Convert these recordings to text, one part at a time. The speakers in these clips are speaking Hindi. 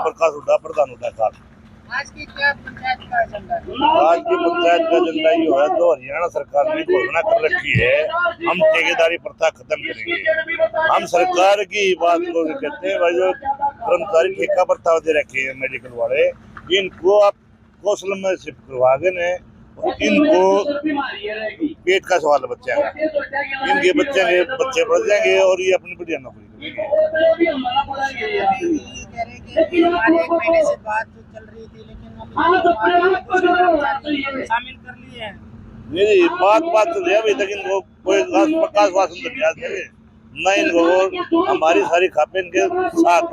प्रकाश हुड्डा प्रधान हुड्डा साहब। आज की क्या पंचायत का एजेंडा है? आज की पंचायत का एजेंडा ये है, जो हरियाणा सरकार ने घोषणा कर रखी है, हम ठेकेदारी प्रथा खत्म करेंगे। हम सरकार की बात को भी कहते हैं भाई, जो कर्मचारी ठेका प्रथा दे रखे हैं मेडिकल वाले, इनको आप कौशल में शिफ्ट करवा दें, इनको पेट का सवाल बच जाएगा, इनके बच्चे बढ़ जाएंगे और ये अपनी बढ़िया नौकरी करेंगे। एक महीने से बात चल रही थी, लेकिन शामिल कर लिए हैं। नहीं, बात तो है, अभी तक इनको कोई प्रकाश वासन तो नहीं, न इनको हमारी सारी खापे इनके साथ।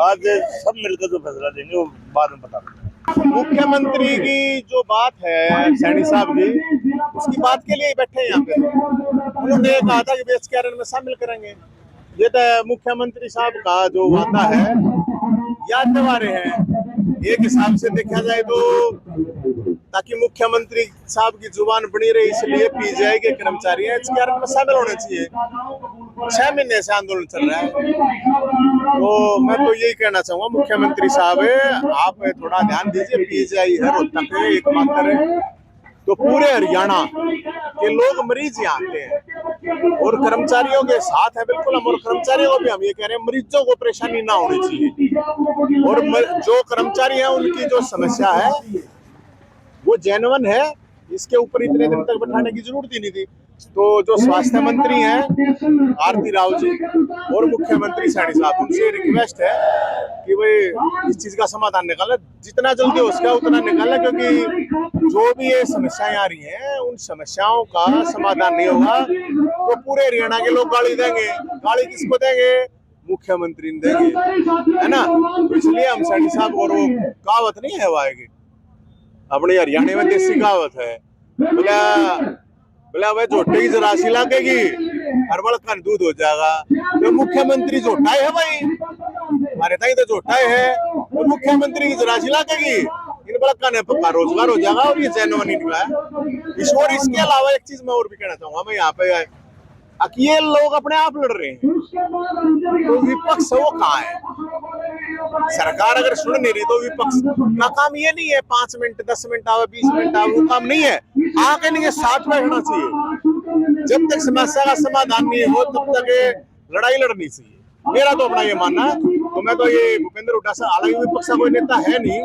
आज सब मिलकर जो फैसला देंगे वो बाद में बता देंगे। मुख्यमंत्री की जो बात है सैनी साहब की, उसकी बात के लिए बैठे हैं यहाँ पे। उन्होंने कहा था कि बेस कैरन में शामिल करेंगे। ये तो मुख्यमंत्री साहब का जो वादा है याद दिला रहे हैं। एक हिसाब से देखा जाए तो ताकि मुख्यमंत्री साहब की जुबान बनी रही, इसलिए पीजीआई के कर्मचारी हैं इसके में शामिल होने चाहिए। 6 महीने से आंदोलन चल रहा है, तो मैं तो यही कहना चाहूंगा मुख्यमंत्री साहब आप थोड़ा ध्यान दीजिए। पीजीआई है रोहतक है एकमात्र है, तो पूरे हरियाणा के लोग मरीज यहाँ आते हैं और कर्मचारियों के साथ है बिल्कुल हम। और कर्मचारियों को भी हम ये कह रहे हैं मरीजों को परेशानी ना होनी चाहिए, और जो कर्मचारी हैं उनकी जो समस्या है वो जेन्युइन है, इसके ऊपर इतने दिन तक बैठाने की जरूरत ही नहीं थी। तो जो स्वास्थ्य मंत्री हैं आरती राव जी और मुख्यमंत्री सैनी साहब, उनसे रिक्वेस्ट है कि भाई इस चीज का समाधान निकाले, जितना जल्दी हो सके उतना निकाले, क्योंकि जो भी ये समस्याएं आ रही हैं उन समस्याओं का समाधान नहीं होगा तो पूरे हरियाणा के लोग गाली देंगे। गाली किसको देंगे? मुख्यमंत्री ने देंगे, है ना। तो इसलिए हम सैनी साहब, और वो कहावत नहीं है वाएगी अपने हरियाणा में देसी कहावत है, बोला भाई झोटे की जरासी लागेगी हरबल का दूध हो जाएगा। तो मुख्यमंत्री झोटा है भाई, हमारे ताई तो झोटा है, तो मुख्यमंत्री की जरासी लागेगी, इन बड़का ने पक्का रोजगार हो जाएगा और ये जेन्युइन निकला है। और इसके अलावा एक चीज मैं और भी कहना चाहूंगा, मैं यहाँ पे ये लोग अपने आप लड़ रहे हैं, तो विपक्ष वो कहाँ है? सरकार अगर सुन नहीं रही तो विपक्ष का काम ये नहीं है 5 मिनट 10 मिनट आवे 20 मिनट आवे, वो काम नहीं है। आके नहीं साथ बैठना चाहिए, जब तक समस्या का समाधान नहीं हो तब तक लड़ाई लड़नी चाहिए। मेरा तो अपना ये मानना है। तो मैं तो ये भूपेंद्र हुड्डा साहब, हालांकि विपक्ष का कोई नेता है नहीं,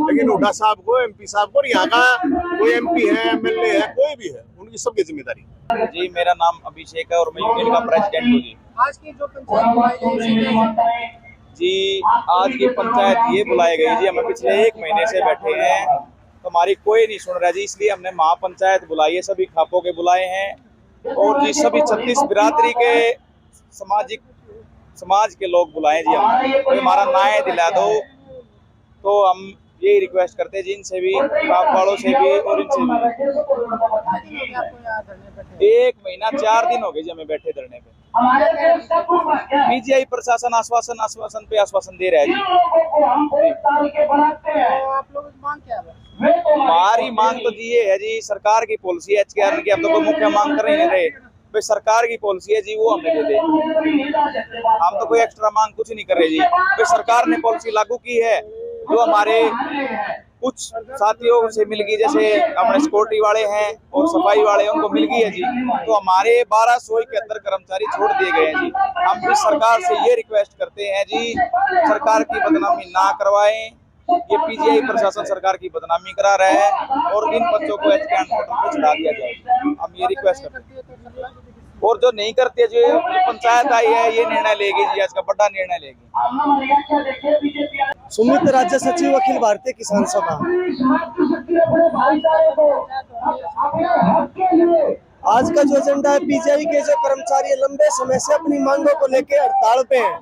लेकिन हुड्डा साहब को, एमपी साहब को, यहाँ का कोई एमपी है, एमएलए है, कोई भी है, उनकी सबकी जिम्मेदारी। जी, मेरा नाम अभिषेक है और मैं यूनियन का प्रेसिडेंट हूँ जी। आज की जो पंचायत बुलाई गई जी, आज की पंचायत ये बुलाई गई जी, हमें पिछले 1 महीने से बैठे हैं तो हमारी कोई नहीं सुन रहा जी, इसलिए हमने महापंचायत बुलाई है, सभी खापों के बुलाए हैं और जी सभी 36 बिरादरी के समाज के लोग बुलाए जी हमने, तो हमारा न्याय दिला दो। तो हम यही रिक्वेस्ट करते हैं जी, इनसे भी, खाप वालों से भी और इनसे भी। 1 महीना 4 दिन हो गए जी हमें बैठे धरने पे। पीजीआई प्रशासन आश्वासन पे आश्वासन दे रहा है जी। आप लोग मांग क्या है? हमारी मांग तो जी ये है जी, सरकार की पॉलिसी है एचकेआर की, हम तो कोई मुख्य मांग कर नहीं रहे, भाई सरकार की पॉलिसी है जी वो हमें दे दे, हम तो कोई एक्स्ट्रा मांग कुछ नहीं कर रहे जी। भाई सरकार ने पॉलिसी लागू की है जो हमारे कुछ साथियों से मिल गई, जैसे अपने सिक्योरिटी वाले हैं और सफाई वाले हैं, उनको मिल गई है जी, तो हमारे 1271 कर्मचारी छोड़ दिए गए हैं जी। हम भी सरकार से ये रिक्वेस्ट करते हैं जी, सरकार की बदनामी ना करवाएं, ये पीजीआई प्रशासन सरकार की बदनामी करा रहा है और इन बच्चों को एचकेआर पे चढ़ा दिया जाए, हम ये रिक्वेस्ट करते हैं। और जो नहीं करते, जो पंचायत आई है ये निर्णय लेगी जी, आज का बड़ा निर्णय लेगी। सुमित राज्य सचिव अखिल भारतीय किसान सभा। आज का जो एजेंडा है, पीजीआई के जो कर्मचारी लंबे समय से अपनी मांगों को लेकर हड़ताल पे हैं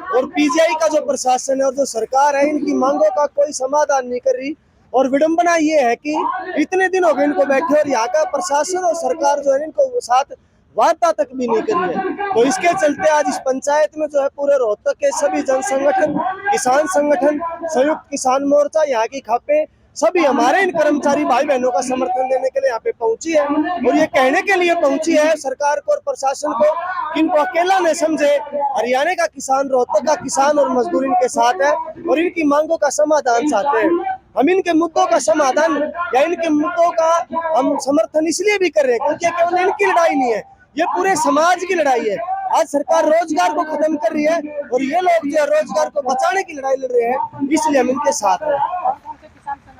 और पीजीआई का जो प्रशासन है और जो सरकार है इनकी मांगों का कोई समाधान नहीं कर रही। और विडंबना ये है कि इतने दिन हो गए इनको बैठे और यहाँ का प्रशासन और सरकार जो है इनको साथ वार्ता तक भी नहीं करी है। तो इसके चलते आज इस पंचायत में जो है पूरे रोहतक के सभी जन संगठन, किसान संगठन, संयुक्त किसान मोर्चा, यहाँ की खापे, सभी हमारे इन कर्मचारी भाई बहनों का समर्थन देने के लिए यहाँ पे पहुंची है और ये कहने के लिए पहुंची है सरकार को और प्रशासन को कि इनको अकेला न समझे। हरियाणा का किसान, रोहतक का किसान और मजदूर इनके साथ है और इनकी मांगों का समाधान चाहते हैं। हम इनके मुद्दों का समाधान या इनके मुद्दों का हम समर्थन इसलिए भी कर रहे हैं क्योंकि केवल इनकी लड़ाई नहीं है, ये पूरे समाज की लड़ाई है। आज सरकार रोजगार को खत्म कर रही है और ये लोग जो रोजगार को बचाने की लड़ाई लड़ रहे हैं, इसलिए हम इनके साथ हैं। कौन से किसान संगठन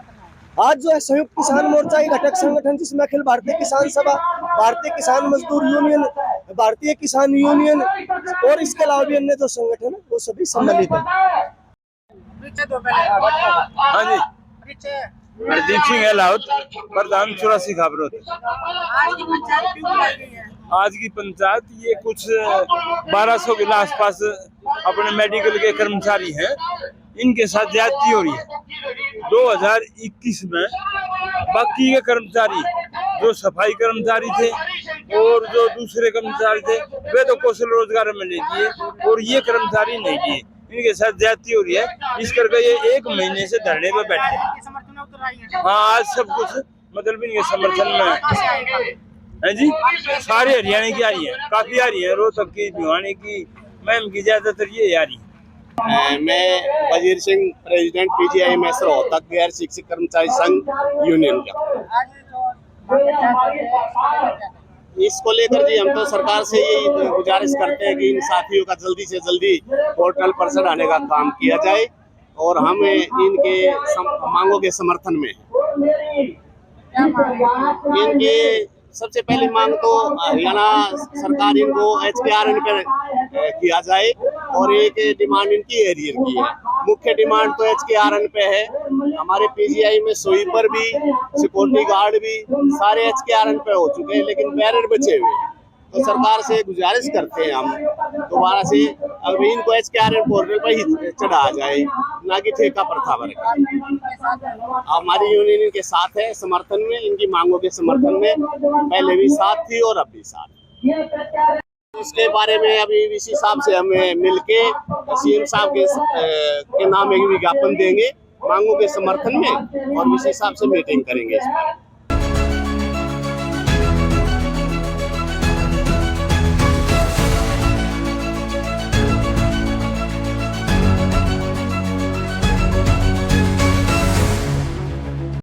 है? आज जो है संयुक्त किसान मोर्चा एक घटक संगठन जिसमें अखिल भारतीय किसान सभा, भारतीय किसान मजदूर यूनियन, भारतीय किसान यूनियन और इसके अलावा भी अन्य जो संगठन है वो सभी सम्मिलित है। परिचय दो पहले। हाँ जी, परिचय। हरदीप सिंह अहलावत, प्रधान 84 खबरों। आज की पंचायत क्यों बुलाई गई है? आज की पंचायत ये कुछ 1200 के आसपास अपने मेडिकल के कर्मचारी हैं, इनके साथ ज्यादती हो रही है। 2021 में बाकी के कर्मचारी जो सफाई कर्मचारी थे और जो दूसरे कर्मचारी थे वे तो कौशल रोजगार में ले किए और ये कर्मचारी नहीं किए, इनके साथ ज्यादती हो रही है। इस करके ये 1 महीने से धरने पे बैठे हैं। इनके समर्थन में उतर आई है। हाँ, आज सब कुछ मतलब इनके समर्थन में है जी। सारे हरियाणा की आ रही है, काफी आ रही है, रोहतक की, भिवानी की, मैम की, ज्यादातर ये आ रही है। मैं वजीर सिंह, प्रेसिडेंट पीजीआई मैसर रोहतक गैर शिक्षक कर्मचारी संघ यूनियन का। आज जो पंचायत है, इसको लेकर जी हम तो सरकार से यही गुजारिश करते हैं कि इन साथियों का जल्दी से जल्दी पोर्टल पर चढ़ाने का काम किया जाए और हम इनके मांगों के समर्थन में हैं। क्या मांग है? इनके सबसे पहली मांग तो हरियाणा सरकार इनको HKRN पर किया जाए और एक डिमांड इनकी एरियर की है। मुख्य डिमांड तो HKRN पे है। हमारे पीजीआई में स्वीपर भी, सिक्योरिटी गार्ड भी सारे HKRN पे हो चुके हैं, लेकिन बैरियर बचे हुए हैं। तो सरकार से गुजारिश करते हैं हम दोबारा से अब इनको HKRN पोर्टल पर ही चढ़ाया जाए, ना कि ठेका प्रथा पर। हमारी यूनियन इनके साथ है, समर्थन में, इनकी मांगों के समर्थन में पहले भी साथ थी और अब भी साथ। उसके बारे में अभी वीसी साहब से हमें मिलके CM साहब के नाम एक विज्ञापन देंगे मांगों के समर्थन में और वीसी साहब से मीटिंग करेंगे इस पर।